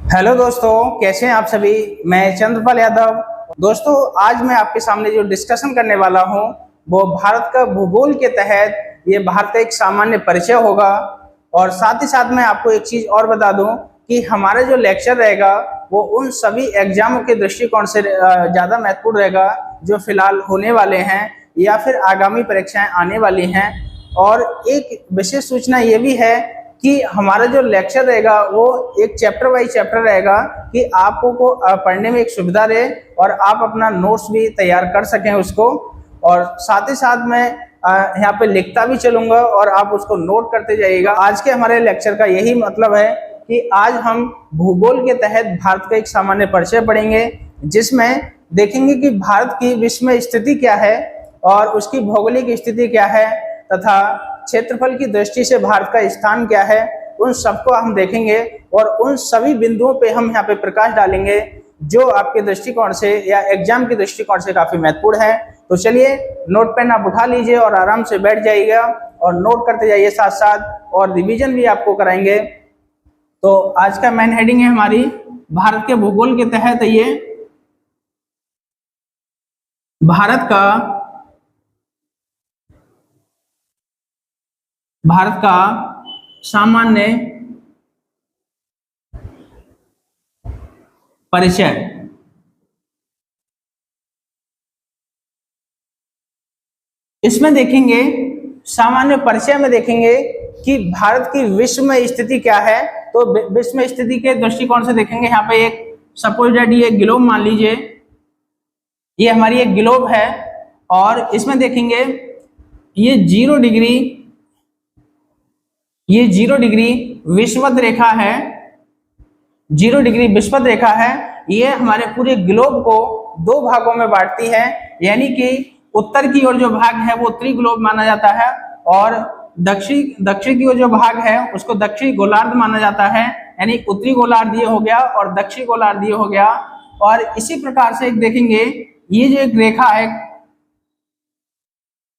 Hello दोस्तों, कैसे हैं आप सभी। मैं चंद्रपाल यादव। दोस्तों, आज मैं आपके सामने जो डिस्कशन करने वाला हूं वो भारत का भूगोल के तहत ये भारत का एक सामान्य परिचय होगा। और साथ ही साथ मैं आपको एक चीज और बता दूं कि हमारा जो लेक्चर रहेगा वो उन सभी एग्जामों के दृष्टिकोण से ज़्यादा महत्वपूर्ण रहेगा जो फिलहाल होने वाले हैं या फिर आगामी परीक्षाएं आने वाली हैं। और एक विशेष सूचना ये भी है कि हमारा जो लेक्चर रहेगा वो एक चैप्टर वाइज चैप्टर रहेगा कि आपको को पढ़ने में एक सुविधा रहे और आप अपना नोट्स भी तैयार कर सकें उसको। और साथ ही साथ मैं यहाँ पे लिखता भी चलूंगा और आप उसको नोट करते जाइएगा। आज के हमारे लेक्चर का यही मतलब है कि आज हम भूगोल के तहत भारत का एक सामान्य परिचय पढ़ेंगे, जिसमें देखेंगे कि भारत की विश्व में स्थिति क्या है और उसकी भौगोलिक स्थिति क्या है तथा क्षेत्रफल की दृष्टि से भारत का स्थान क्या है। उन सबको हम देखेंगे और उन सभी बिंदुओं पे हम यहाँ पे प्रकाश डालेंगे जो आपके दृष्टिकोण से या एग्जाम के दृष्टिकोण से काफी महत्वपूर्ण है। तो चलिए, नोट पेन आप उठा लीजिए और आराम से बैठ जाइएगा और नोट करते जाइए साथ साथ, और रिवीजन भी आपको कराएंगे। तो आज का मेन हेडिंग है हमारी भारत के भूगोल के तहत ये भारत का सामान्य परिचय। इसमें देखेंगे, सामान्य परिचय में देखेंगे कि भारत की विश्व में स्थिति क्या है। तो विश्व में स्थिति के दृष्टिकोण से देखेंगे, यहाँ पे एक सपोज दैट ये ग्लोब मान लीजिए, ये हमारी एक ग्लोब है और इसमें देखेंगे ये 0 डिग्री विषुवत रेखा है। 0 डिग्री विषुवत रेखा है। ये हमारे पूरे ग्लोब को दो भागों में बांटती है, यानी कि उत्तर की ओर जो भाग है वो उत्तरी ग्लोब माना जाता है और दक्षिण की ओर जो भाग है उसको दक्षिणी गोलार्ध माना जाता है। यानी उत्तरी गोलार्ध ये हो गया और दक्षिणी गोलार्ध ये हो गया। और इसी प्रकार से एक देखेंगे, ये जो एक रेखा है,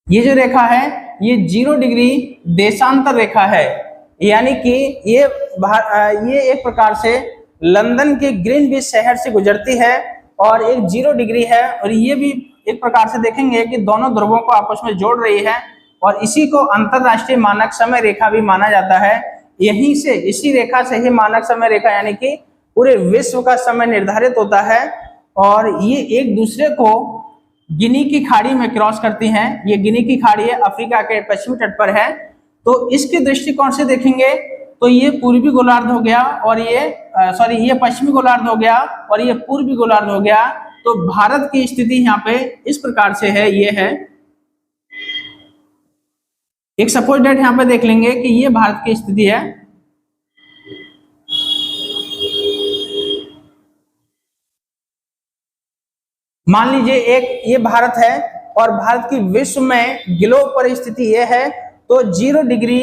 ये जो रेखा है ये 0 डिग्री देशांतर रेखा है। यानी कि ये एक प्रकार से लंदन के ग्रीनविच शहर से गुजरती है और एक 0 डिग्री है। और ये भी एक प्रकार से देखेंगे कि दोनों ध्रुवों को आपस में जोड़ रही है और इसी को अंतरराष्ट्रीय मानक समय रेखा भी माना जाता है। यहीं से, इसी रेखा से ही मानक समय रेखा यानी कि पूरे विश्व का समय निर्धारित होता है। और ये एक दूसरे को गिनी की खाड़ी में क्रॉस करती हैं। ये गिनी की खाड़ी है, अफ्रीका के पश्चिमी तट पर है। तो इसके दृष्टिकोण से देखेंगे तो ये पूर्वी गोलार्ध हो गया और ये पश्चिमी गोलार्ध हो गया और ये पूर्वी गोलार्ध हो गया। तो भारत की स्थिति यहाँ पे इस प्रकार से है। ये है एक सपोज डेट, यहाँ पे देख लेंगे कि ये भारत की स्थिति है। मान लीजिए एक ये भारत है और भारत की विश्व में ग्लोब पर स्थिति ये है। तो 0 डिग्री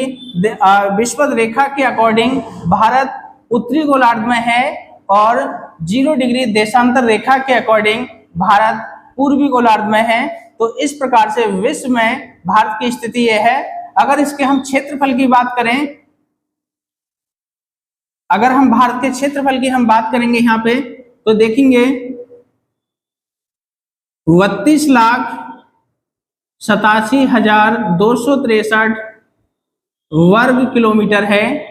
विषुवत रेखा के अकॉर्डिंग भारत उत्तरी गोलार्ध में है और 0 डिग्री देशांतर रेखा के अकॉर्डिंग भारत पूर्वी गोलार्ध में है। तो इस प्रकार से विश्व में भारत की स्थिति यह है। अगर इसके हम क्षेत्रफल की बात करें, अगर हम भारत के क्षेत्रफल की हम बात करेंगे यहाँ पे, तो देखेंगे 32,87,263 वर्ग किलोमीटर है।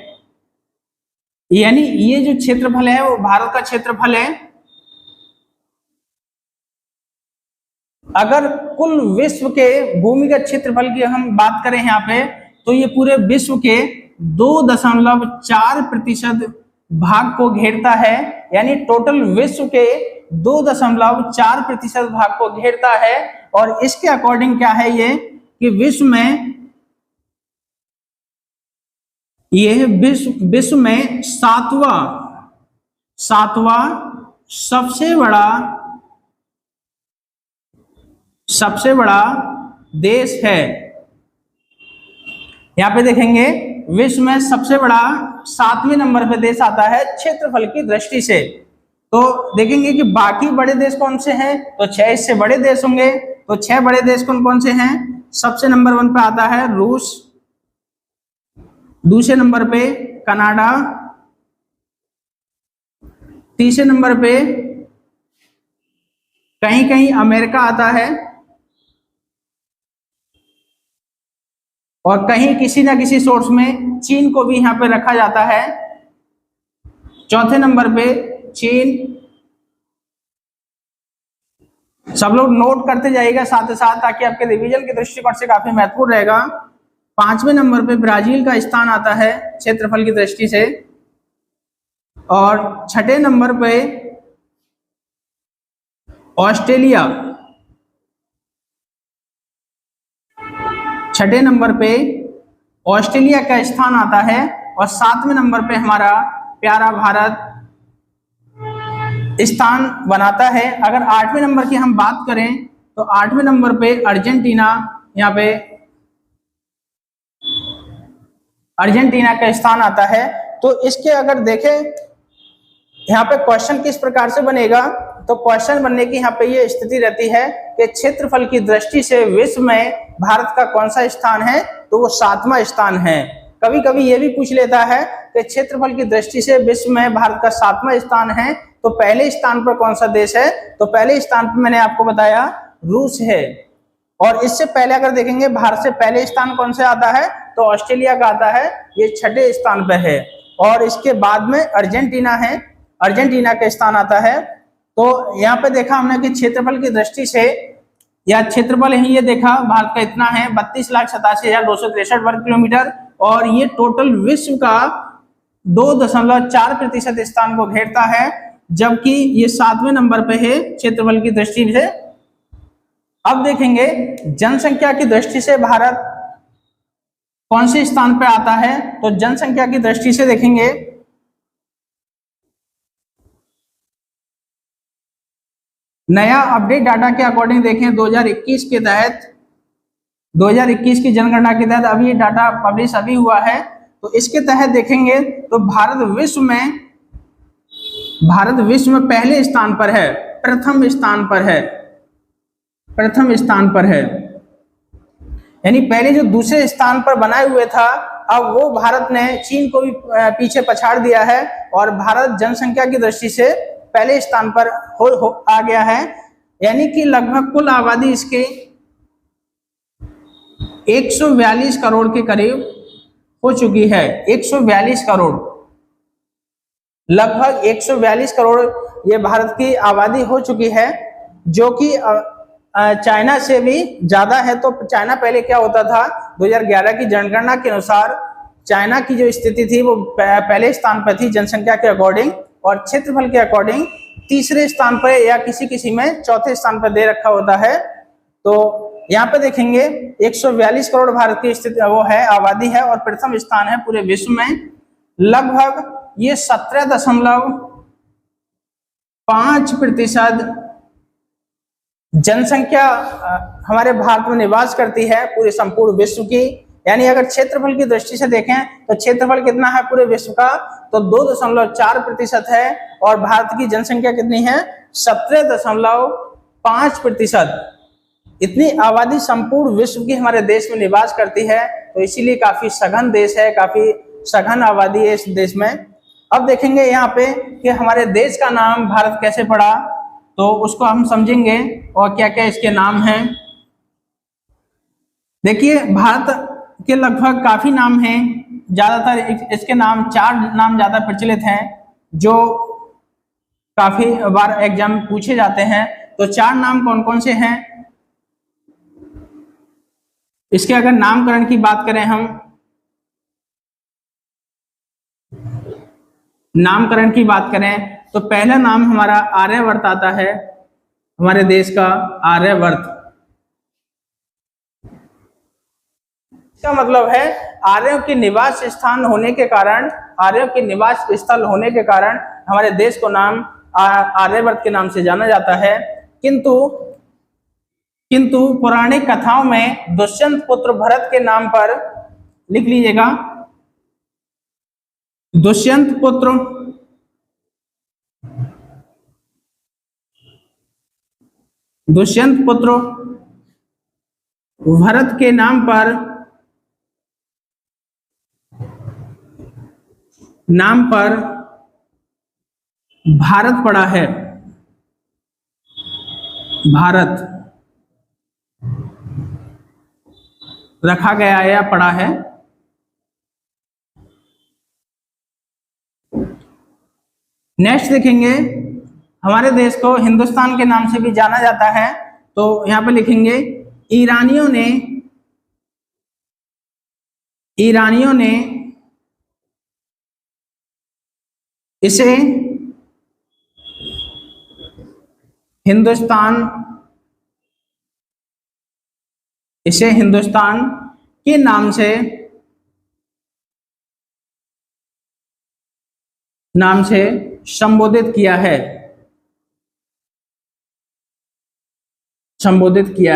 यानी ये जो क्षेत्रफल है वो भारत का क्षेत्रफल है। अगर कुल विश्व के भूमिगत क्षेत्रफल की हम बात करें यहाँ पे, तो ये पूरे विश्व के 2.4% भाग को घेरता है। यानी टोटल विश्व के 2.4% भाग को घेरता है। और इसके अकॉर्डिंग क्या है ये कि विश्व में सातवां सबसे बड़ा देश है। यहाँ पे देखेंगे विश्व में सबसे बड़ा 7वें नंबर पे देश आता है क्षेत्रफल की दृष्टि से। तो देखेंगे कि बाकी बड़े देश कौन से हैं, तो 6 इससे बड़े देश होंगे। तो 6 बड़े देश कौन कौन से हैं? सबसे नंबर 1 पे आता है रूस, दूसरे नंबर पे कनाडा, तीसरे नंबर पे कहीं कहीं अमेरिका आता है, और कहीं किसी ना किसी सोर्स में चीन को भी यहां पे रखा जाता है। चौथे नंबर पे चीन। सब लोग नोट करते जाइएगा साथ ही साथ, ताकि आपके रिवीजन के दृष्टिकोण से काफी महत्वपूर्ण रहेगा। पांचवें नंबर पे ब्राजील का स्थान आता है क्षेत्रफल की दृष्टि से, और छठे नंबर पे ऑस्ट्रेलिया। छठे नंबर पे ऑस्ट्रेलिया का स्थान आता है, और सातवें नंबर पे हमारा प्यारा भारत स्थान बनाता है। अगर आठवें नंबर की हम बात करें तो आठवें नंबर पे अर्जेंटीना, यहाँ पे अर्जेंटीना का स्थान आता है। तो इसके अगर देखें यहाँ पे क्वेश्चन किस प्रकार से बनेगा, तो क्वेश्चन बनने की यहाँ पे ये स्थिति रहती है कि क्षेत्रफल की दृष्टि से विश्व में भारत का कौन सा स्थान है, तो वो सातवां स्थान है। कभी कभी ये भी पूछ लेता है कि क्षेत्रफल की दृष्टि से विश्व में भारत का सातवां स्थान है, तो पहले स्थान पर कौन सा देश है, तो पहले स्थान पर मैंने आपको बताया रूस है। और इससे पहले अगर देखेंगे भारत से पहले स्थान कौन सा आता है, तो ऑस्ट्रेलिया का आता है, ये छठे स्थान पर है। और इसके बाद में अर्जेंटीना है, अर्जेंटीना का स्थान आता है। तो यहाँ पे देखा हमने कि क्षेत्रफल की दृष्टि से, या क्षेत्रफल ही ये देखा भारत का इतना है 32,87,263 वर्ग किलोमीटर, और ये टोटल विश्व का 2.4% स्थान को घेरता है, जबकि ये सातवें नंबर पे है क्षेत्रफल की दृष्टि से। अब देखेंगे जनसंख्या की दृष्टि से भारत कौन से स्थान पे आता है, तो जनसंख्या की दृष्टि से देखेंगे नया अपडेट डाटा के अकॉर्डिंग देखें 2021 के तहत, 2021 की जनगणना के तहत अभी ये डाटा पब्लिश अभी हुआ है। तो इसके तहत देखेंगे तो भारत विश्व में पहले स्थान पर है, प्रथम स्थान पर है, प्रथम स्थान पर है। यानी पहले जो दूसरे स्थान पर बनाए हुए था, अब वो भारत ने चीन को भी पीछे पछाड़ दिया है, और भारत जनसंख्या की दृष्टि से पहले स्थान पर आ गया है। यानी कि लगभग कुल आबादी इसके 142 करोड़ के करीब हो चुकी है। 142 करोड़, लगभग 142 करोड़ ये भारत की आबादी हो चुकी है, जो कि चाइना से भी ज्यादा है। तो चाइना पहले क्या होता था, 2011 की जनगणना के अनुसार चाइना की जो स्थिति थी वो पहले स्थान पर थी जनसंख्या के अकॉर्डिंग, और क्षेत्रफल के अकॉर्डिंग तीसरे स्थान पर या किसी में चौथे स्थान पर दे रखा होता है। तो यहाँ पे देखेंगे 142 करोड़ भारत की स्थिति वो है, आबादी है, और प्रथम स्थान है पूरे विश्व में। लगभग ये 17.5% जनसंख्या हमारे भारत में निवास करती है पूरे संपूर्ण विश्व की। यानी अगर क्षेत्रफल की दृष्टि से देखें तो क्षेत्रफल कितना है पूरे विश्व का, तो 2.4% है, और भारत की जनसंख्या कितनी है, 17.5%। इतनी आबादी संपूर्ण विश्व की हमारे देश में निवास करती है, तो इसीलिए काफी सघन देश है, काफी सघन आबादी है इस देश में। अब देखेंगे यहाँ पे कि हमारे देश का नाम भारत कैसे पड़ा, तो उसको हम समझेंगे और क्या क्या इसके नाम हैं। देखिए भारत के लगभग काफी नाम हैं, ज्यादातर इसके नाम 4 नाम ज्यादा प्रचलित हैं, जो काफी बार एग्जाम में पूछे जाते हैं। तो 4 नाम कौन कौन से हैं, इसके अगर नामकरण की बात करें हम, नामकरण की बात करें तो पहला नाम हमारा आर्यवर्त आता है, हमारे देश का आर्यवर्त। इसका मतलब है आर्यों के निवास स्थान होने के कारण, आर्यों के निवास स्थल होने के कारण हमारे देश को नाम आर्यवर्त के नाम से जाना जाता है। किंतु पौराणिक कथाओं में दुष्यंत पुत्र भरत के नाम पर, लिख लीजिएगा, दुष्यंत पुत्र भरत के नाम पर भारत पड़ा है, भारत रखा गया है या पड़ा है। नेक्स्ट देखेंगे, हमारे देश को हिंदुस्तान के नाम से भी जाना जाता है, तो यहां पे लिखेंगे ईरानियों ने इसे हिंदुस्तान के नाम से संबोधित किया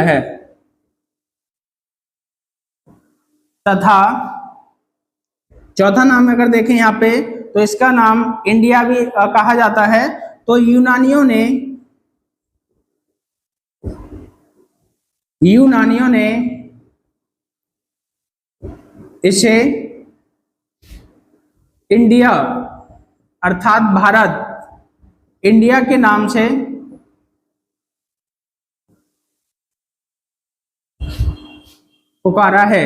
है तथा चौथा नाम अगर देखें यहाँ पे, तो इसका नाम इंडिया भी कहा जाता है। तो यूनानियों ने इसे इंडिया अर्थात भारत, इंडिया के नाम से पुकारा है।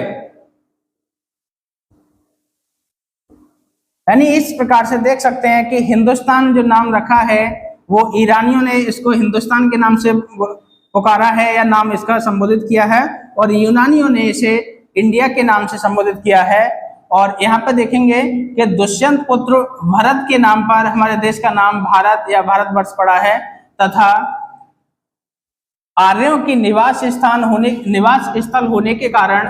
यानी इस प्रकार से देख सकते हैं कि हिंदुस्तान जो नाम रखा है वो ईरानियों ने इसको हिंदुस्तान के नाम से पुकारा है या नाम इसका संबोधित किया है, और यूनानियों ने इसे इंडिया के नाम से संबोधित किया है। और यहाँ पे देखेंगे कि दुष्यंत पुत्र भरत के नाम पर हमारे देश का नाम भारत या भारतवर्ष पड़ा है, तथा आर्यों की निवास स्थल होने के कारण,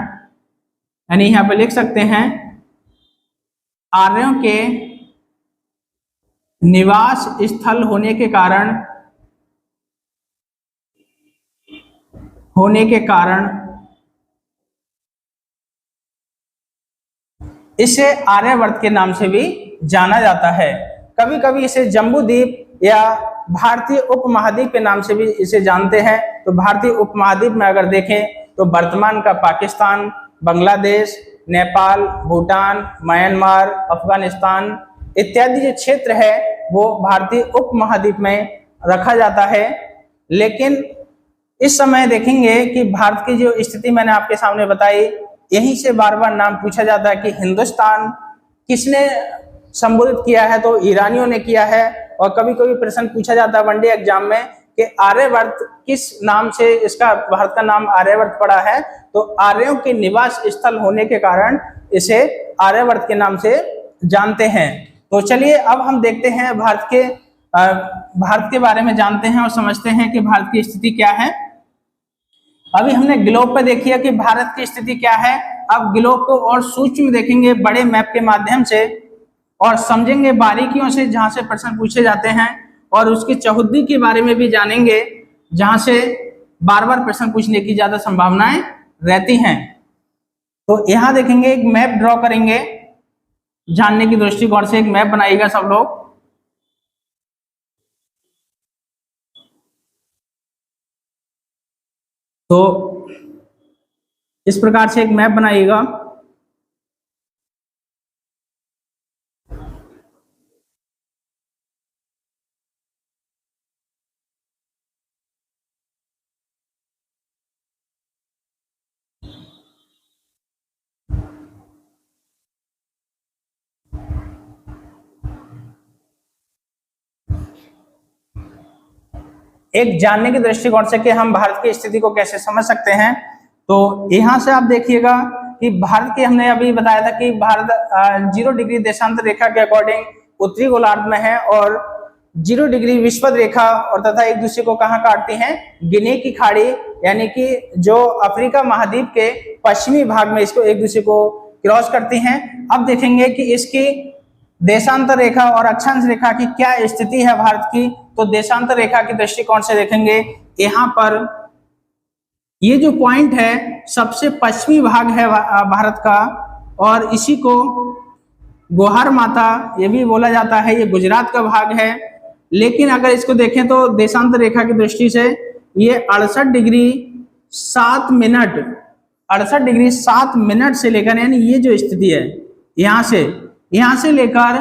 यानी यहाँ पे लिख सकते हैं आर्यों के निवास स्थल होने के कारण इसे आर्यवर्त के नाम से भी जाना जाता है। कभी कभी इसे जम्बूद्वीप या भारतीय उपमहाद्वीप के नाम से भी इसे जानते हैं। तो भारतीय उपमहाद्वीप में अगर देखें तो वर्तमान का पाकिस्तान, बांग्लादेश, नेपाल, भूटान, म्यांमार, अफगानिस्तान इत्यादि जो क्षेत्र है वो भारतीय उपमहाद्वीप में रखा जाता है। लेकिन इस समय देखेंगे कि भारत की जो स्थिति मैंने आपके सामने बताई, यहीं से बार बार नाम पूछा जाता है कि हिंदुस्तान किसने संबोधित किया है, तो ईरानियों ने किया है। और कभी कभी प्रश्न पूछा जाता है वनडे एग्जाम में कि आर्यवर्त किस नाम से, इसका भारत का नाम आर्यवर्त पड़ा है, तो आर्यों के निवास स्थल होने के कारण इसे आर्यवर्त के नाम से जानते हैं। तो चलिए अब हम देखते हैं भारत के बारे में जानते हैं और समझते हैं कि भारत की स्थिति क्या है। अभी हमने ग्लोब पे देखी है कि भारत की स्थिति क्या है। अब ग्लोब को और सूक्ष्म देखेंगे बड़े मैप के माध्यम से और समझेंगे बारीकियों से, जहां से प्रश्न पूछे जाते हैं, और उसकी चहुद्दी के बारे में भी जानेंगे, जहां से बार बार प्रश्न पूछने की ज्यादा संभावनाएं रहती हैं। तो यहां देखेंगे एक मैप ड्रॉ करेंगे, जानने की दृष्टिकोण से एक मैप बनाइएगा सब लोग। तो इस प्रकार से एक मैप बनाइएगा। एक जानने के दृष्टिकोण से कि हम भारत की स्थिति को कैसे समझ सकते हैं, तो यहां से आप देखिएगा कि भारत की, हमने अभी बताया था कि भारत 0 डिग्री देशांतर रेखा के अकॉर्डिंग उत्तरी गोलार्ध में है, और 0 डिग्री विषुवत रेखा और तथा एक दूसरे को कहाँ काटती हैं, गिनी की खाड़ी, यानी कि जो अफ्रीका महाद्वीप के पश्चिमी भाग में इसको एक दूसरे को क्रॉस करती हैं। अब देखेंगे कि इसकी देशांतर रेखा और अक्षांश रेखा की क्या स्थिति है भारत की। तो देशांतर रेखा के दृष्टिकोण से देखेंगे, यहाँ पर ये जो पॉइंट है सबसे पश्चिमी भाग है भारत का, और इसी को गोहार माता ये भी बोला जाता है, ये गुजरात का भाग है। लेकिन अगर इसको देखें तो देशांतर रेखा की दृष्टि से ये 68 डिग्री 7 मिनट से लेकर, यानी ये जो स्थिति है यहाँ से लेकर,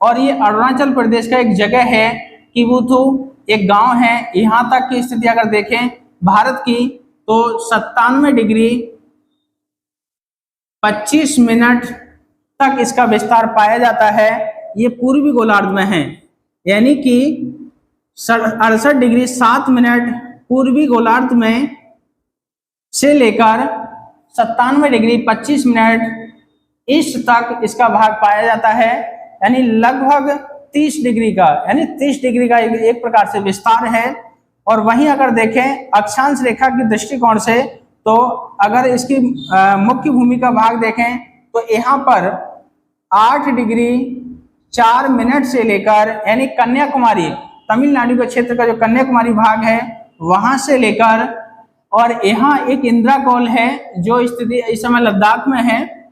और ये अरुणाचल प्रदेश का एक जगह है किबुथु एक गांव है। यहाँ तक की स्थिति अगर देखें भारत की तो 97 डिग्री 25 मिनट तक इसका विस्तार पाया जाता है। ये पूर्वी गोलार्ध में है, यानी कि 68 डिग्री 7 मिनट पूर्वी गोलार्ध में से लेकर 97 डिग्री 25 मिनट ईस्ट तक इसका भाग पाया जाता है, यानी लगभग 30 डिग्री का, यानी 30 डिग्री का एक प्रकार से विस्तार है। और वहीं अगर देखें अक्षांश रेखा की दृष्टिकोण से, तो अगर इसकी मुख्य भूमि का भाग देखें तो यहाँ पर 8 डिग्री 4 मिनट से लेकर, यानी कन्याकुमारी, तमिलनाडु के क्षेत्र का जो कन्याकुमारी भाग है वहां से लेकर, और यहाँ एक इंदिरा कौल है जो स्थिति इस समय लद्दाख में है,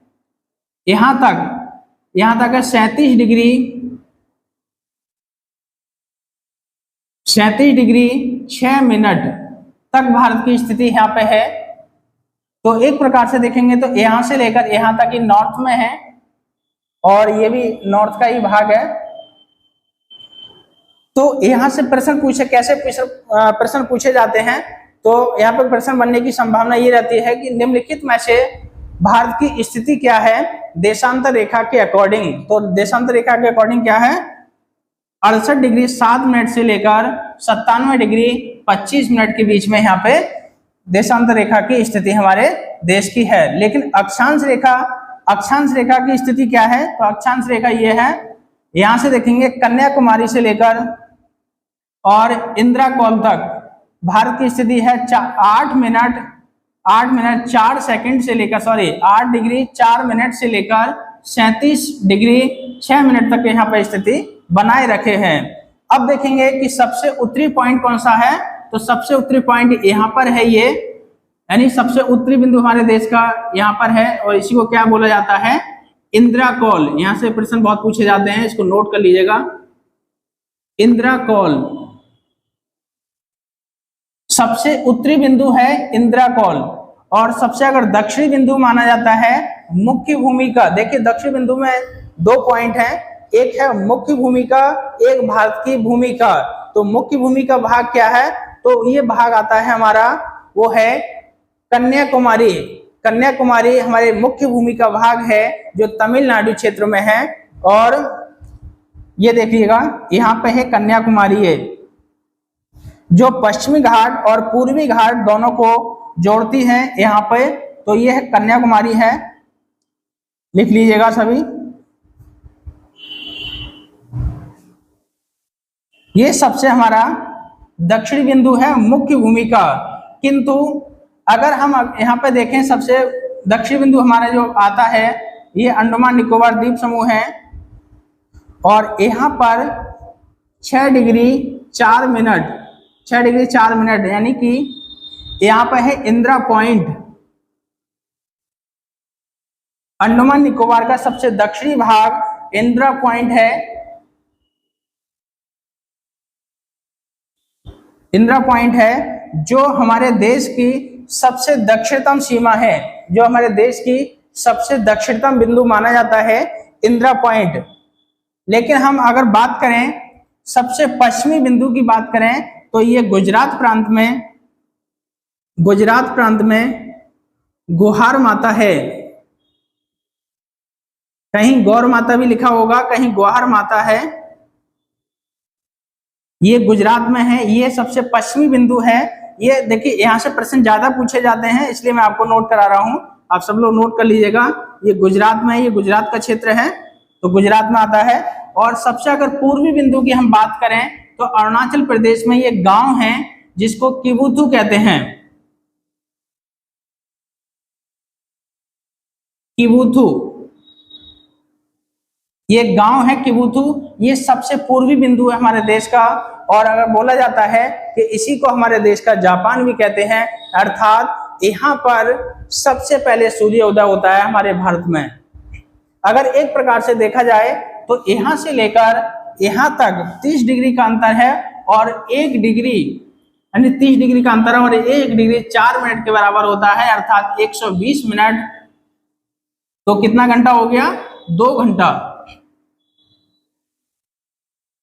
यहाँ तक है 37 डिग्री 6 मिनट तक भारत की स्थिति यहाँ पे है। तो एक प्रकार से देखेंगे तो यहाँ से लेकर यहाँ तक ही नॉर्थ में है, और ये भी नॉर्थ का ही भाग है। तो यहाँ से प्रश्न पूछे, कैसे प्रश्न पूछे जाते हैं, तो यहाँ पर प्रश्न बनने की संभावना ये रहती है कि निम्नलिखित में से भारत की स्थिति क्या है देशांतर रेखा के अकॉर्डिंग। तो देशांतर रेखा के अकॉर्डिंग क्या है, 68 डिग्री 7 मिनट से लेकर 97 डिग्री 25 मिनट के बीच में यहाँ पे देशांतर रेखा की स्थिति हमारे देश की है। लेकिन अक्षांश रेखा की स्थिति क्या है, तो अक्षांश रेखा ये है, यहां से देखेंगे कन्याकुमारी से लेकर और इंदिरा कौल तक भारत की स्थिति है 8 मिनट 4 सेकंड से लेकर 8 डिग्री 4 मिनट से लेकर 37 डिग्री 6 मिनट तक यहाँ पर स्थिति बनाए रखे हैं। अब देखेंगे कि सबसे उत्तरी पॉइंट कौन सा है, तो सबसे उत्तरी पॉइंट यहाँ पर है ये, यानी सबसे उत्तरी बिंदु हमारे देश का यहाँ पर है, और इसी को क्या बोला जाता है, इंदिरा कौल। यहाँ से प्रश्न बहुत पूछे जाते हैं, इसको नोट कर लीजिएगा। इंदिरा कौल सबसे उत्तरी बिंदु है इंदिरा कौल, और सबसे अगर दक्षिणी बिंदु माना जाता है मुख्य भूमिका। देखिए दक्षिण बिंदु में 2 पॉइंट हैं, एक है मुख्य भूमिका, एक भारत की भूमिका। तो मुख्य भूमिका भाग क्या है, तो ये भाग आता है हमारा, वो है कन्याकुमारी। कन्याकुमारी हमारे मुख्य भूमिका भाग है जो तमिलनाडु क्षेत्र में है, और ये देखिएगा यहाँ पे है कन्याकुमारी है जो पश्चिमी घाट और पूर्वी घाट दोनों को जोड़ती है यहाँ पे। तो ये है कन्याकुमारी है, लिख लीजिएगा सभी। ये सबसे हमारा दक्षिणी बिंदु है मुख्य भूमिका। किंतु अगर हम यहाँ पे देखें, सबसे दक्षिणी बिंदु हमारा जो आता है ये अंडमान निकोबार द्वीप समूह है, और यहाँ पर 6 डिग्री 4 मिनट यानी कि यहाँ पर है इंदिरा पॉइंट। अंडमान निकोबार का सबसे दक्षिणी भाग इंदिरा पॉइंट है। इंदिरा पॉइंट है जो हमारे देश की सबसे दक्षिणतम सीमा है, जो हमारे देश की सबसे दक्षिणतम बिंदु माना जाता है इंदिरा पॉइंट। लेकिन हम अगर बात करें सबसे पश्चिमी बिंदु की बात करें, तो ये गुजरात प्रांत में गुहार माता है। कहीं गौर माता भी लिखा होगा, कहीं गुहार माता है। ये गुजरात में है, ये सबसे पश्चिमी बिंदु है। ये देखिए यहाँ से प्रश्न ज्यादा पूछे जाते हैं, इसलिए मैं आपको नोट करा रहा हूँ, आप सब लोग नोट कर लीजिएगा। ये गुजरात में है, ये गुजरात का क्षेत्र है, तो गुजरात में आता है। और सबसे अगर पूर्वी बिंदु की हम बात करें तो अरुणाचल प्रदेश में ये गांव है जिसको किबुथु कहते हैं। किबुथु ये गांव है किबुथु, ये सबसे पूर्वी बिंदु है हमारे देश का। और अगर बोला जाता है कि इसी को हमारे देश का जापान भी कहते हैं, अर्थात यहाँ पर सबसे पहले सूर्योदय होता है हमारे भारत में। अगर एक प्रकार से देखा जाए तो यहाँ से लेकर यहाँ तक 30 डिग्री का अंतर है, और 1 डिग्री यानी 30 डिग्री का अंतर है, और 1 डिग्री 4 मिनट के बराबर होता है, अर्थात 120 मिनट। तो कितना घंटा हो गया, 2 घंटा।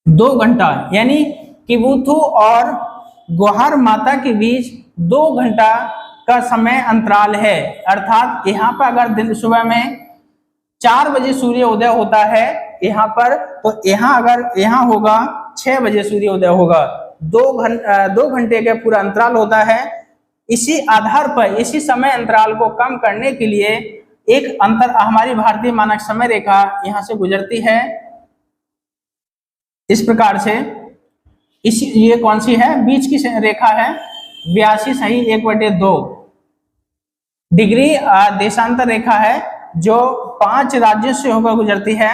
2 घंटा यानी किबुथु और ग्वाहार माता के बीच 2 घंटा का समय अंतराल है। अर्थात यहाँ पर अगर दिन सुबह में 4 बजे सूर्य उदय होता है यहाँ पर, तो यहाँ अगर यहाँ होगा 6 बजे सूर्य उदय होगा। 2 घंटे का पूरा अंतराल होता है। इसी आधार पर इसी समय अंतराल को कम करने के लिए एक अंतर हमारी भारतीय मानक समय रेखा यहाँ से गुजरती है इस प्रकार से। ये कौन सी है? बीच की रेखा है 82 डिग्री देशांतर रेखा है जो 5 राज्यों से होकर गुजरती है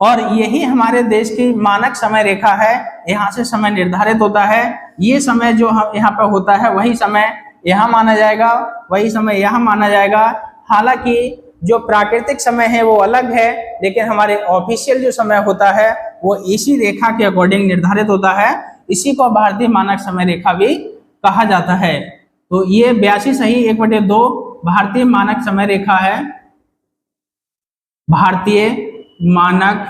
और यही हमारे देश की मानक समय रेखा है। यहाँ से समय निर्धारित होता है। ये समय जो यहाँ पर होता है वही समय यहाँ माना जाएगा, वही समय यहाँ माना जाएगा। हालांकि जो प्राकृतिक समय है वो अलग है, लेकिन हमारे ऑफिशियल जो समय होता है वो इसी रेखा के अकॉर्डिंग निर्धारित होता है। इसी को भारतीय मानक समय रेखा भी कहा जाता है। तो ये 82/1/2 भारतीय मानक समय रेखा है, भारतीय मानक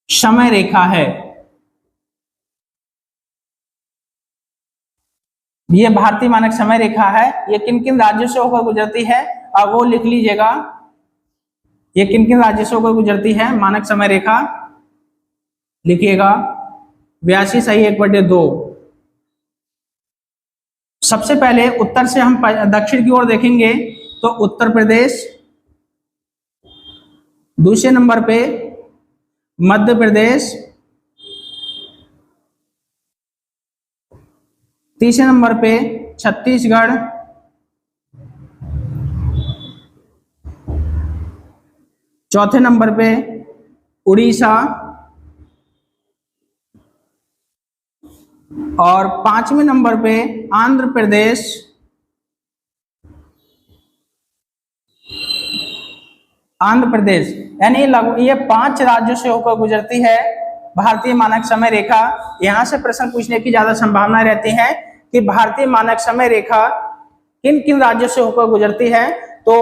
समय रेखा है। ये भारतीय मानक समय रेखा है। ये किन किन राज्यों से होकर गुजरती है अब वो लिख लीजिएगा। ये किन किन राज्यों से होकर गुजरती है मानक समय रेखा, लिखिएगा 82/1/2। सबसे पहले उत्तर से हम दक्षिण की ओर देखेंगे तो उत्तर प्रदेश, दूसरे नंबर पे मध्य प्रदेश, तीसरे नंबर पे छत्तीसगढ़, चौथे नंबर पे उड़ीसा और 5वें नंबर पे आंध्र प्रदेश, यानी ये 5 राज्यों से होकर गुजरती है भारतीय मानक समय रेखा। यहां से प्रश्न पूछने की ज्यादा संभावना रहती है कि भारतीय मानक समय रेखा किन किन राज्यों से होकर गुजरती है। तो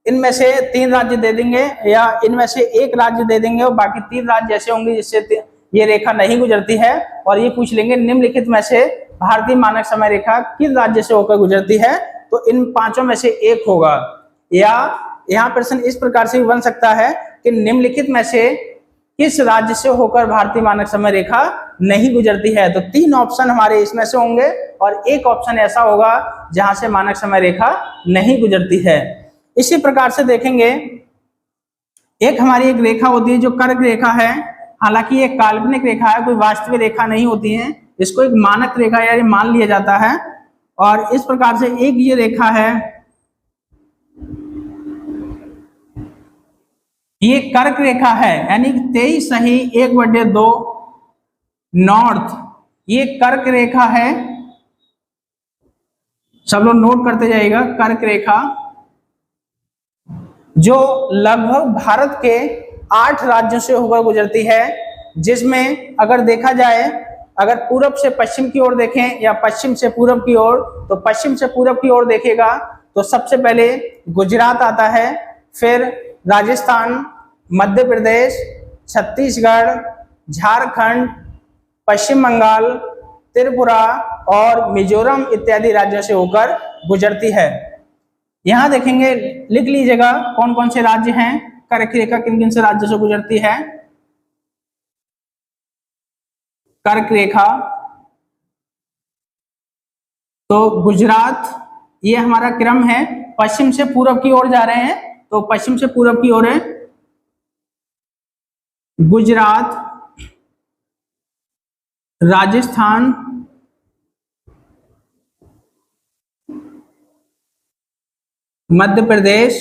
इनमें से 3 राज्य दे देंगे या इनमें से 1 राज्य दे देंगे और बाकी 3 राज्य ऐसे होंगे जिससे ये रेखा नहीं गुजरती है। और ये पूछ लेंगे निम्नलिखित में से भारतीय मानक समय रेखा किस राज्य से होकर गुजरती है, तो इन 5 में से 1 होगा। या यहाँ प्रश्न इस प्रकार से भी बन सकता है कि निम्नलिखित में से किस राज्य से होकर भारतीय मानक समय रेखा नहीं गुजरती है। तो 3 ऑप्शन हमारे इसमें से होंगे और 1 ऑप्शन ऐसा होगा जहां से मानक समय रेखा नहीं गुजरती है। इसी प्रकार से देखेंगे एक हमारी एक रेखा होती है जो कर्क रेखा है। हालांकि ये काल्पनिक रेखा है, कोई वास्तविक रेखा नहीं होती है, इसको एक मानक रेखा यानी मान लिया जाता है। और इस प्रकार से एक ये रेखा है, ये कर्क रेखा है यानी 23/1/2 नॉर्थ, ये कर्क रेखा है। सब लोग नोट करते जाइएगा। कर्क रेखा जो लगभग भारत के 8 राज्यों से होकर गुजरती है, जिसमें अगर देखा जाए अगर पूरब से पश्चिम की ओर देखें या पश्चिम से पूरब की ओर, तो पश्चिम से पूरब की ओर देखेगा तो सबसे पहले गुजरात आता है, फिर राजस्थान, मध्य प्रदेश, छत्तीसगढ़, झारखंड, पश्चिम बंगाल, त्रिपुरा और मिजोरम इत्यादि राज्यों से होकर गुजरती है। यहां देखेंगे, लिख लीजिएगा कौन कौन से राज्य हैं, कर्क रेखा किन किन से राज्यों से गुजरती है। कर्क रेखा तो गुजरात, ये हमारा क्रम है, पश्चिम से पूरब की ओर जा रहे हैं तो पश्चिम से पूरब की ओर है गुजरात, राजस्थान, मध्य प्रदेश,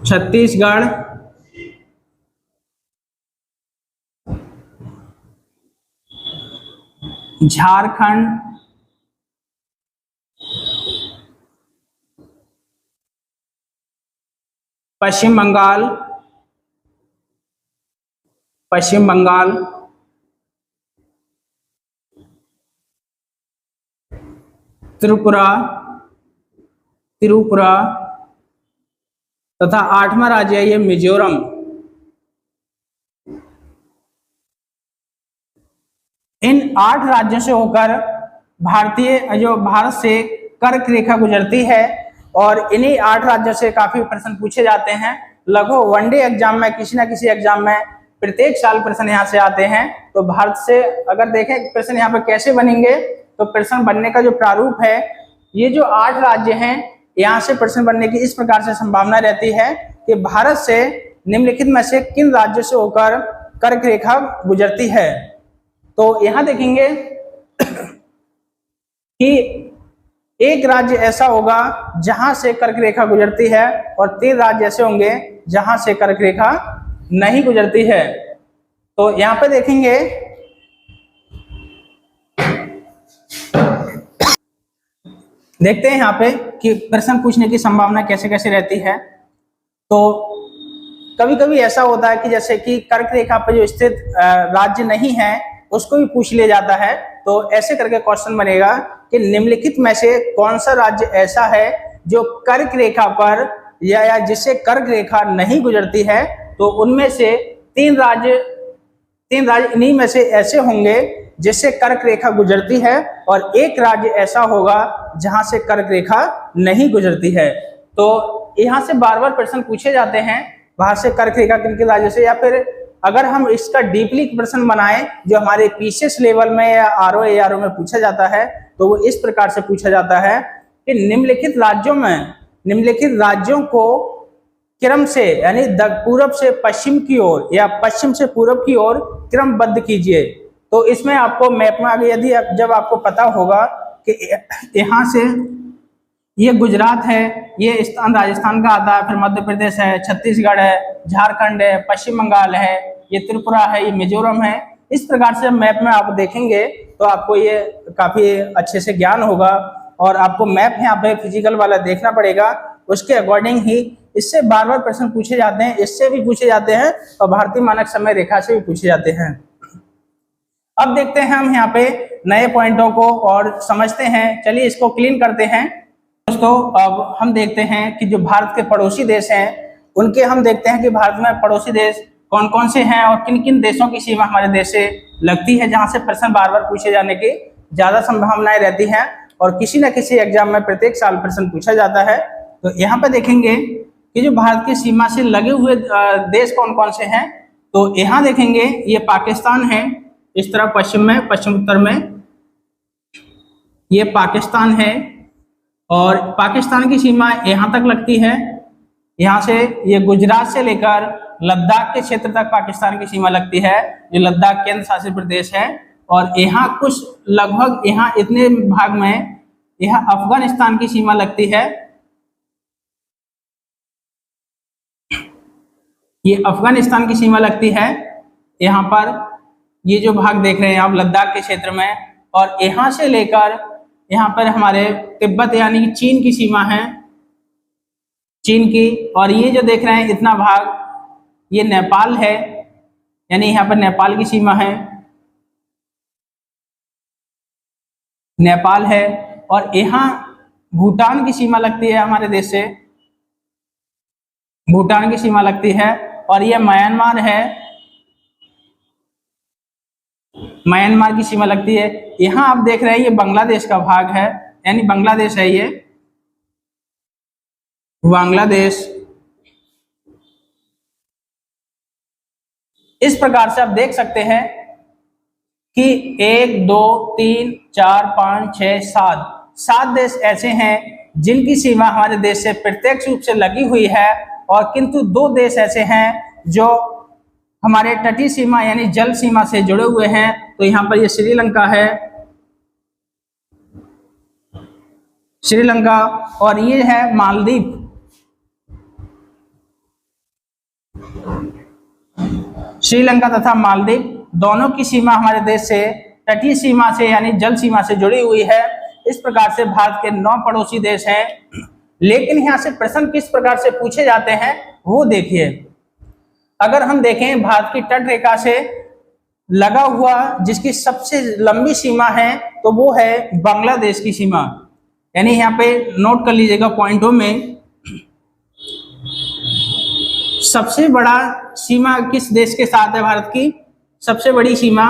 छत्तीसगढ़, झारखंड, पश्चिम बंगाल, त्रिपुरा, तथा 8वां राज्य है ये मिजोरम। इन 8 राज्यों से होकर भारत से कर्क रेखा गुजरती है और इन्हीं 8 राज्यों से काफी प्रश्न पूछे जाते हैं। लगभग वनडे एग्जाम में किसी ना किसी एग्जाम में प्रत्येक साल प्रश्न यहाँ से आते हैं। तो भारत से अगर देखें प्रश्न यहाँ पे कैसे बनेंगे, तो प्रश्न बनने का जो प्रारूप है, ये जो 8 राज्य हैं यहाँ से प्रश्न बनने की इस प्रकार से संभावना रहती है कि भारत से निम्नलिखित में से किन राज्यों से होकर कर्क रेखा गुजरती है। तो यहाँ देखेंगे कि एक राज्य ऐसा होगा जहां से कर्क रेखा गुजरती है और 3 राज्य ऐसे होंगे जहां से कर्क रेखा नहीं गुजरती है। तो यहां पे देखेंगे देखते हैं यहाँ पे कि प्रश्न पूछने की संभावना कैसे कैसे रहती है। तो कभी कभी ऐसा होता है कि जैसे कि कर्क रेखा पर जो स्थित राज्य नहीं है उसको भी पूछ लिया जाता है। तो ऐसे करके क्वेश्चन बनेगा कि निम्नलिखित में से कौन सा राज्य ऐसा है जो कर्क रेखा पर या जिससे कर्क रेखा नहीं गुजरती है। तो उनमें से 3 राज्य इन्हीं में से ऐसे होंगे जिससे कर्क रेखा गुजरती है और एक राज्य ऐसा होगा जहां से कर्क रेखा नहीं गुजरती है। तो यहाँ से बार बार प्रश्न पूछे जाते हैं बाहर से कर्क रेखा किन किन राज्यों से, या फिर अगर हम इसका डीपली प्रश्न बनाएं जो हमारे पीसीएस लेवल में या आरओ एआरओ में पूछा जाता है, तो वो इस प्रकार से पूछा जाता है कि निम्नलिखित राज्यों को क्रम से यानी पूर्व से पश्चिम की ओर या पश्चिम से पूर्व की ओर क्रमबद्ध कीजिए। तो इसमें आपको मैप में आगे यदि जब आपको पता होगा कि यहाँ से ये गुजरात है, ये स्थान राजस्थान का आता है, फिर मध्य प्रदेश है, छत्तीसगढ़ है, झारखंड है, पश्चिम बंगाल है, ये त्रिपुरा है, ये मिजोरम है। इस प्रकार से मैप में आप देखेंगे तो आपको ये काफी अच्छे से ज्ञान होगा और आपको मैप यहाँ पे फिजिकल वाला देखना पड़ेगा, उसके अकॉर्डिंग ही इससे बार बार प्रश्न पूछे जाते हैं, इससे भी पूछे जाते हैं और भारतीय मानक समय रेखा से भी पूछे जाते हैं। अब देखते हैं हम यहाँ पे नए पॉइंटों को और समझते हैं। चलिए इसको क्लीन करते हैं दोस्तों। अब हम देखते हैं कि जो भारत के पड़ोसी देश हैं उनके हम देखते हैं कि भारत में पड़ोसी देश कौन कौन से हैं और किन किन देशों की सीमा हमारे देश से लगती है, जहां से प्रश्न बार बार पूछे जाने की ज्यादा संभावनाएं रहती हैं और किसी न किसी एग्जाम में प्रत्येक साल प्रश्न पूछा जाता है। तो यहाँ पे देखेंगे कि जो भारत की सीमा से लगे हुए देश कौन कौन से हैं। तो यहाँ देखेंगे ये पाकिस्तान है, इस तरफ पश्चिम में, पश्चिम उत्तर में ये पाकिस्तान है और पाकिस्तान की सीमा यहाँ तक लगती है। यहाँ से ये गुजरात से लेकर लद्दाख के क्षेत्र तक पाकिस्तान की सीमा लगती है, जो लद्दाख केंद्र शासित प्रदेश है। और यहाँ कुछ लगभग यहाँ इतने भाग में यहाँ अफगानिस्तान की सीमा लगती है, ये अफगानिस्तान की सीमा लगती है यहाँ पर, ये जो भाग देख रहे हैं आप लद्दाख के क्षेत्र में। और यहाँ से लेकर यहाँ पर हमारे तिब्बत यानी कि चीन की सीमा है, चीन की। और ये जो देख रहे हैं इतना भाग ये नेपाल है, यानी यहाँ पर नेपाल की सीमा है, नेपाल है। और यहाँ भूटान की सीमा लगती है हमारे देश से, भूटान की सीमा लगती है। और ये म्यांमार है, म्यांमार की सीमा लगती है। यहाँ आप देख रहे हैं ये बांग्लादेश का भाग है, यानी बांग्लादेश है, ये बांग्लादेश। इस प्रकार से आप देख सकते हैं कि 1 2 3 4 5 6 7 देश ऐसे हैं जिनकी सीमा हमारे देश से प्रत्यक्ष रूप से लगी हुई है, और किंतु 2 देश ऐसे हैं जो हमारे तटीय सीमा यानी जल सीमा से जुड़े हुए हैं। तो यहाँ पर ये श्रीलंका है, श्रीलंका, और ये है मालदीव। श्रीलंका तथा मालदीव दोनों की सीमा हमारे देश से तटीय सीमा से यानी जल सीमा से जुड़ी हुई है। इस प्रकार से भारत के 9 पड़ोसी देश हैं। लेकिन यहाँ से प्रश्न किस प्रकार से पूछे जाते हैं वो देखिए। अगर हम देखें भारत की तट रेखा से लगा हुआ जिसकी सबसे लंबी सीमा है तो वो है बांग्लादेश की सीमा, यानी यहाँ पे नोट कर लीजिएगा पॉइंटों में। सबसे बड़ा सीमा किस देश के साथ है भारत की? सबसे बड़ी सीमा,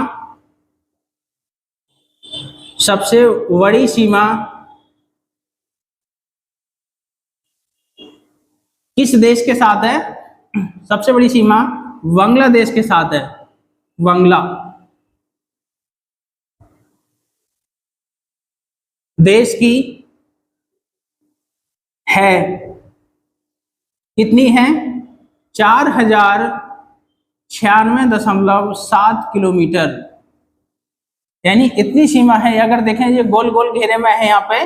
सबसे बड़ी सीमा किस देश के साथ है? सबसे बड़ी सीमा बांग्लादेश के साथ है। बांग्ला देश की है। कितनी है? 4096.7 किलोमीटर, यानी इतनी सीमा है। अगर देखें ये गोल गोल घेरे में है, यहाँ पे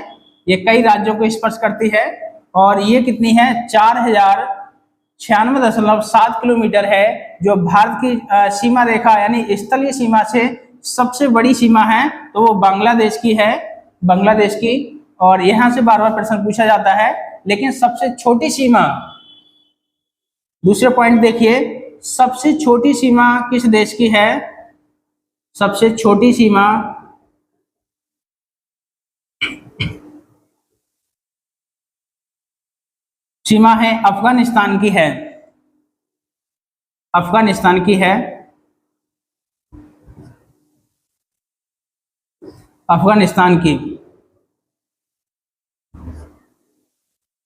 ये कई राज्यों को स्पर्श करती है, और ये कितनी है? 4096.7 किलोमीटर है, जो भारत की सीमा रेखा यानी स्थलीय सीमा से सबसे बड़ी सीमा है, तो वो बांग्लादेश की है, बांग्लादेश की। और यहां से बार बार प्रश्न पूछा जाता है, लेकिन सबसे छोटी सीमा, दूसरे पॉइंट देखिए, सबसे छोटी सीमा किस देश की है? सबसे छोटी सीमा है अफगानिस्तान की है। अफगानिस्तान की है, अफगानिस्तान की।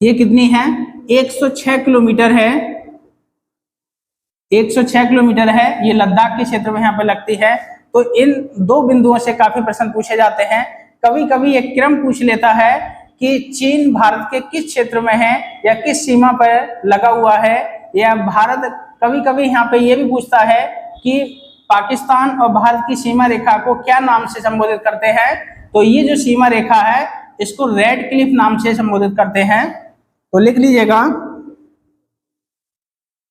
ये कितनी है? 106 किलोमीटर है, 106 किलोमीटर है। ये लद्दाख के क्षेत्र में यहाँ पे लगती है। तो इन दो बिंदुओं से काफी प्रश्न पूछे जाते हैं। कभी कभी एक क्रम पूछ लेता है कि चीन भारत के किस क्षेत्र में है या किस सीमा पर लगा हुआ है, या भारत, कभी कभी यहाँ पे ये भी पूछता है कि पाकिस्तान और भारत की सीमा रेखा को क्या नाम से संबोधित करते हैं। तो ये जो सीमा रेखा है इसको रेड क्लिफ नाम से संबोधित करते हैं। तो लिख लीजिएगा,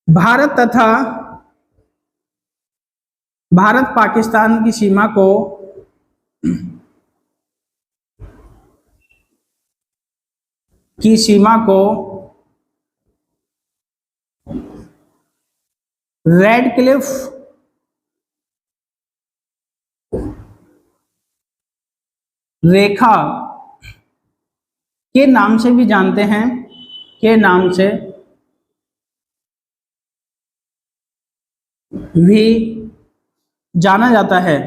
भारत तथा भारत पाकिस्तान की सीमा को रेड क्लिफ रेखा के नाम से भी जानते हैं, के नाम से भी जाना जाता है।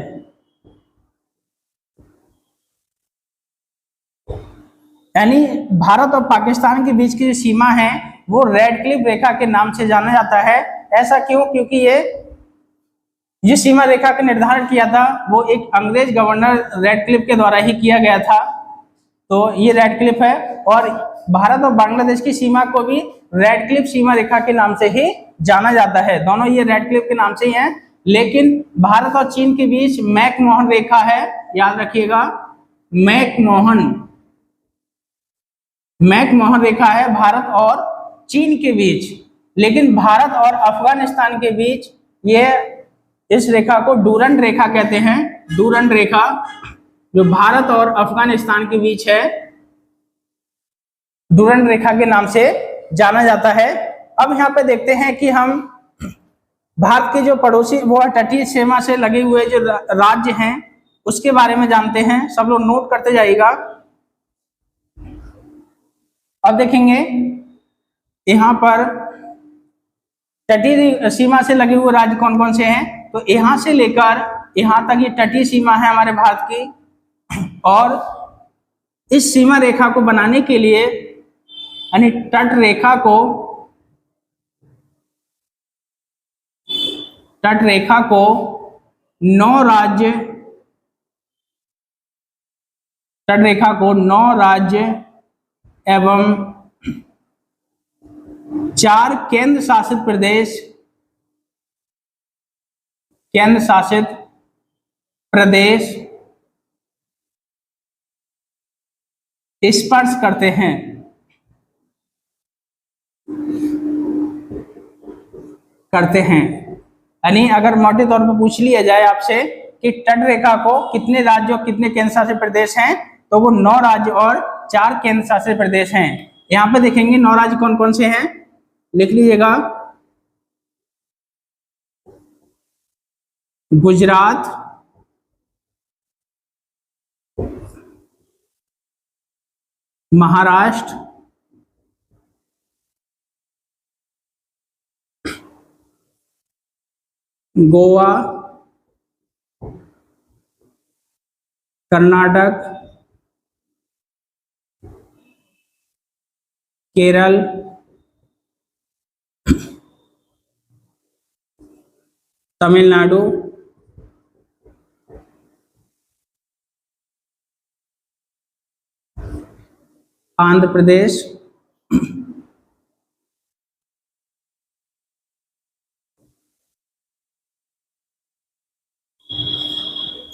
यानी भारत और पाकिस्तान के बीच की जो सीमा है वो रेड क्लिफ रेखा के नाम से जाना जाता है। ऐसा क्यों? क्योंकि ये सीमा रेखा का निर्धारण किया था वो एक अंग्रेज गवर्नर रेड क्लिफ के द्वारा ही किया गया था। तो ये रेड क्लिफ है, और भारत और बांग्लादेश की सीमा को भी रेड क्लिफ सीमा रेखा के नाम से ही जाना जाता है। दोनों ये रेड क्लिफ के नाम से ही हैं। लेकिन भारत और चीन के बीच मैकमोहन रेखा है, याद रखिएगा, मैकमोहन रेखा है भारत और चीन के बीच। लेकिन भारत और अफगानिस्तान के बीच ये इस रेखा को डूरंड रेखा कहते हैं। डूरंड रेखा जो भारत और अफगानिस्तान के बीच है, डूरंड रेखा के नाम से जाना जाता है। अब यहाँ पे देखते हैं कि हम भारत के जो पड़ोसी वो तटीय सीमा से लगे हुए जो राज्य हैं उसके बारे में जानते हैं। सब लोग नोट करते जाइएगा। अब देखेंगे यहाँ पर तटीय सीमा से लगे हुए राज्य कौन कौन से हैं। तो यहाँ से लेकर यहाँ तक ये तटीय सीमा है हमारे भारत की, और इस सीमा रेखा को बनाने के लिए यानी तट रेखा को 9 राज्य, तट रेखा को 9 राज्य एवं 4 केंद्र शासित प्रदेश स्पर्श करते हैं। यानी अगर मोटे तौर पर पूछ लिया जाए आपसे कि तट रेखा को कितने राज्य और कितने केंद्र शासित प्रदेश हैं, तो वो 9 राज्य और 4 केंद्र शासित प्रदेश हैं। यहाँ पे देखेंगे 9 राज्य कौन कौन से हैं, लिख लीजिएगा, गुजरात, महाराष्ट्र, गोवा, कर्नाटक, केरल, तमिलनाडु, आंध्र प्रदेश,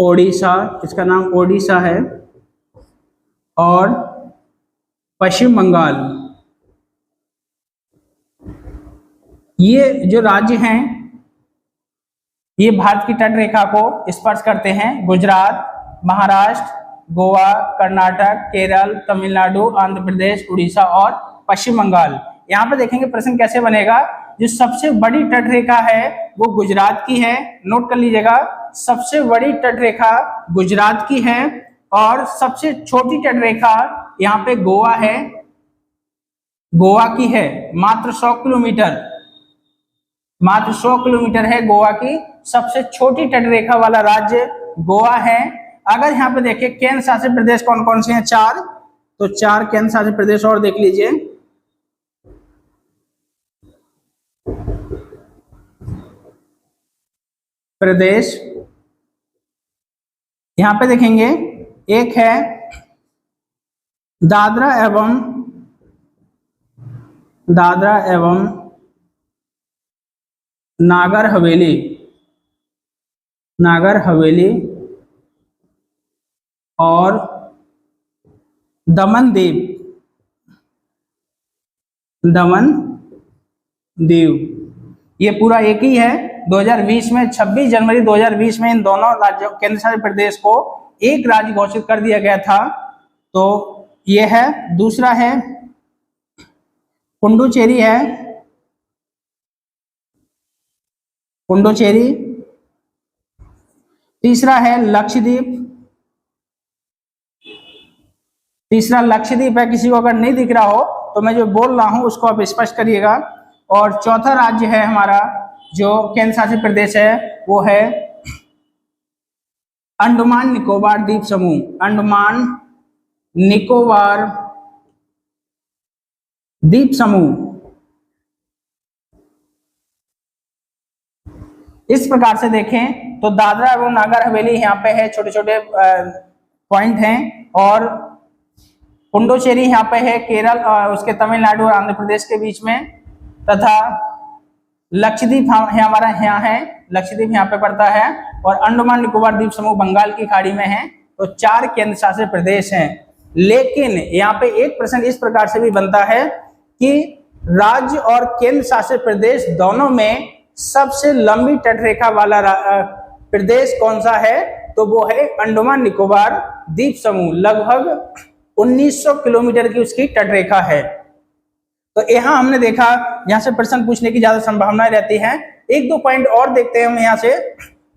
ओडिशा, इसका नाम ओडिशा है, और पश्चिम बंगाल। ये जो राज्य हैं ये भारत की तट रेखा को स्पर्श करते हैं। गुजरात, महाराष्ट्र, गोवा, कर्नाटक, केरल, तमिलनाडु, आंध्र प्रदेश, उड़ीसा और पश्चिम बंगाल। यहाँ पे देखेंगे प्रश्न कैसे बनेगा। जो सबसे बड़ी तट रेखा है वो गुजरात की है, नोट कर लीजिएगा। सबसे बड़ी तट रेखा गुजरात की है और सबसे छोटी तट रेखा यहाँ पे गोवा है, गोवा की है। मात्र 100 किलोमीटर, मात्र 100 किलोमीटर है गोवा की। सबसे छोटी तट रेखा वाला राज्य गोवा है। अगर यहाँ पे देखिए केंद्र शासित प्रदेश कौन कौन से हैं, 4, तो 4 केंद्र शासित प्रदेश और देख लीजिए। प्रदेश यहाँ पे देखेंगे, एक है दादरा एवं नागर हवेली और दमन दीव, ये पूरा एक ही है। 2020 में 26 जनवरी 2020 में इन दोनों राज्यों केंद्र शासित प्रदेश को एक राज्य घोषित कर दिया गया था। तो ये है। दूसरा है पुडुचेरी है, पुडुचेरी। तीसरा है लक्षद्वीप, तीसरा लक्षद्वीप है। किसी को अगर नहीं दिख रहा हो तो मैं जो बोल रहा हूं उसको आप स्पष्ट करिएगा। और चौथा राज्य है हमारा जो केंद्र शासित प्रदेश है वो है अंडमान निकोबार द्वीप समूह, अंडमान निकोबार द्वीप समूह। इस प्रकार से देखें तो दादरा एवं नागर हवेली यहाँ पे है, छोटे छोटे पॉइंट हैं। और पुडुचेरी यहाँ पे है केरल उसके तमिलनाडु और आंध्र प्रदेश के बीच में, तथा लक्षद्वीप हमारा यहाँ है, लक्षद्वीप यहाँ पे पड़ता है। और अंडमान निकोबार द्वीप समूह बंगाल की खाड़ी में है। तो 4 केंद्र शासित प्रदेश हैं। लेकिन यहाँ पे एक प्रश्न इस प्रकार से भी बनता है कि राज्य और केंद्र शासित प्रदेश दोनों में सबसे लंबी तटरेखा वाला प्रदेश कौन सा है, तो वो है अंडमान निकोबार द्वीप समूह। लगभग 1900 किलोमीटर की उसकी तटरेखा है। तो यहाँ हमने देखा, यहाँ से प्रश्न पूछने की ज्यादा संभावनाएं रहती हैं। 1-2 पॉइंट और देखते हैं हम यहाँ से।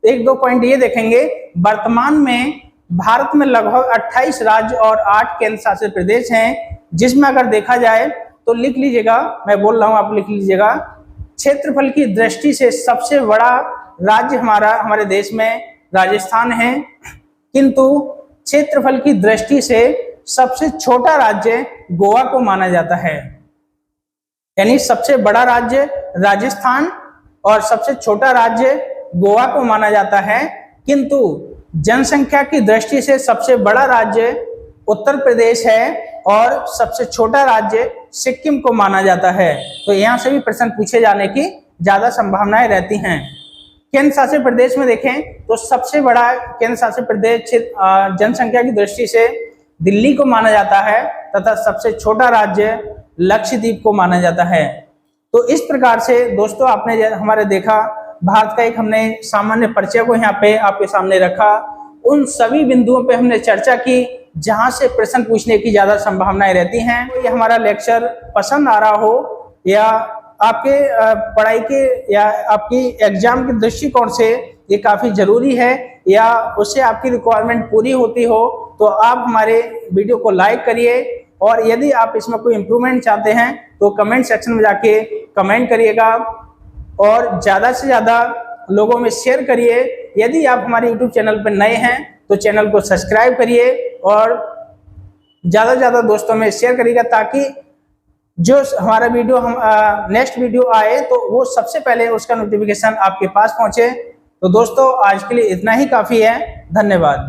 1-2 पॉइंट ये देखेंगे, वर्तमान में भारत में लगभग 28 राज्य और 8 केंद्र शासित प्रदेश हैं, जिसमें अगर देखा जाए तो लिख लीजिएगा, मैं बोल रहा हूँ आप लिख लीजिएगा। क्षेत्रफल की दृष्टि से सबसे बड़ा राज्य हमारे देश में राजस्थान है, किंतु क्षेत्रफल की दृष्टि से सबसे छोटा राज्य गोवा को माना जाता है। यानी सबसे बड़ा राज्य राजस्थान और सबसे छोटा राज्य गोवा को माना जाता है, किंतु जनसंख्या की दृष्टि से सबसे बड़ा राज्य उत्तर प्रदेश है और सबसे छोटा राज्य सिक्किम को माना जाता है। तो यहाँ से भी प्रश्न पूछे जाने की ज्यादा संभावनाएं रहती हैं। केंद्र शासित प्रदेश में देखें तो सबसे बड़ा केंद्र शासित प्रदेश जनसंख्या की दृष्टि से दिल्ली को माना जाता है, तथा सबसे छोटा राज्य लक्षद्वीप को माना जाता है। तो इस प्रकार से दोस्तों आपने हमारे देखा, भारत का एक हमने सामान्य परिचय को यहाँ पे आपके सामने रखा। उन सभी बिंदुओं पे हमने चर्चा की जहां से प्रश्न पूछने की ज्यादा संभावनाएं रहती हैं। ये हमारा लेक्चर पसंद आ रहा हो या आपके पढ़ाई के या आपकी एग्जाम के दृष्टिकोण से ये काफी जरूरी है, या उससे आपकी रिक्वायरमेंट पूरी होती हो, तो आप हमारे वीडियो को लाइक करिए। और यदि आप इसमें कोई इम्प्रूवमेंट चाहते हैं तो कमेंट सेक्शन में जाके कमेंट करिएगा, और ज़्यादा से ज़्यादा लोगों में शेयर करिए। यदि आप हमारे यूट्यूब चैनल पर नए हैं तो चैनल को सब्सक्राइब करिए और ज़्यादा से ज़्यादा दोस्तों में शेयर करिएगा, ताकि जो हमारा वीडियो हम नेक्स्ट वीडियो आए तो वो सबसे पहले उसका नोटिफिकेशन आपके पास पहुंचे। तो दोस्तों आज के लिए इतना ही काफ़ी है। धन्यवाद।